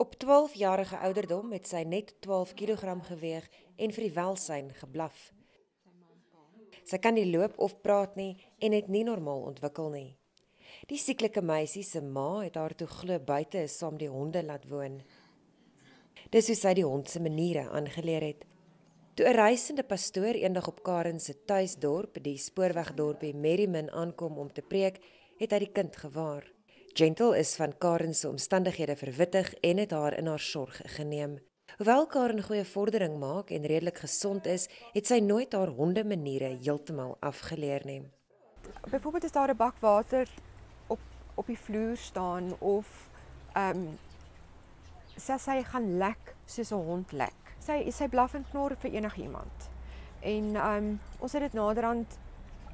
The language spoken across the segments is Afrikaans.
Op 12-jarige ouderdom het sy net 12 kg geweeg en vir die welsyn geblaf. Sy kan nie loop of praat nie en het nie normaal ontwikkel nie. Die sieklike meisie se ma het haar toe glo buite saam die honde laat woon. Dis hoe sy die hond se maniere aangeleer het. Toe 'n reisende pastoor eendag op Karen se tuisdorp, die spoorwegdorpie Merriman, aankom om te preek, het hy die kind gewaar. Gentle is van Karen se omstandighede verwittig en het haar in haar sorg geneem. Hoewel Karen goeie vordering maak en redelik gesond is, het sy nooit haar hondemaniere heeltemal afgeleer nie. Byvoorbeeld as daar 'n bak water op die vloer staan of sy gaan lek soos 'n hond lek. Sy blaf en knor vir enigiemand. En ons het dit naderhand,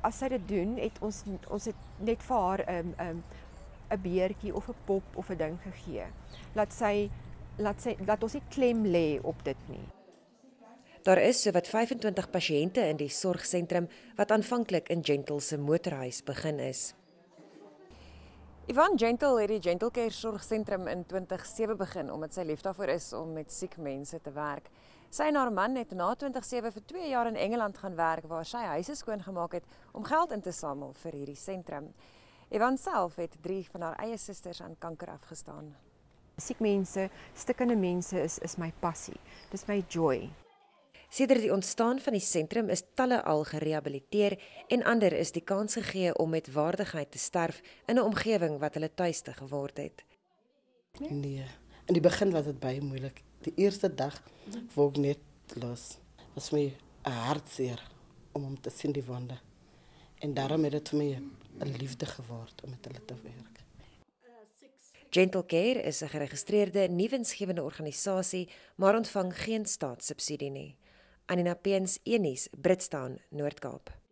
as sy dit doen, het ons het net vir haar 'n beertjie of 'n pop of 'n ding gegee. Laat ons nie klem lê op dit nie. Daar is sowat 25 pasiënte in die sorgsentrum wat aanvanklik in Gentle se motorhuis begin is. Yvonne Gentle het die Gentle Care Sorgsentrum in 2007 begin omdat sy lief daarvoor is om met siek mense te werk. Sy en haar man het na 2007 vir 2 jaar in Engeland gaan werk waar sy huise skoongemaak het om geld in te samel vir hierdie sentrum. Yvonne self het 3 van haar eie susters aan kanker afgestaan. Siek mense, stikkende mense is my passie. Dis my joy. Sedert die ontstaan van die sentrum is talle al gerehabiliteer en ander is die kans gegee om met waardigheid te sterf in 'n omgewing wat hulle tuiste geword het. Nee, in die begin was dit baie moeilik. Die eerste dag wou ek net los. Was my 'n hartseer om hom te sien die wonde. En daarom het dit vir my 'n liefde geword om met hulle te werk. Gentle Care is 'n geregistreerde nie-winsgewende organisasie, maar ontvang geen staatssubsidie nie. Anina Peens, Enies, Britstown, Noord-Kaap.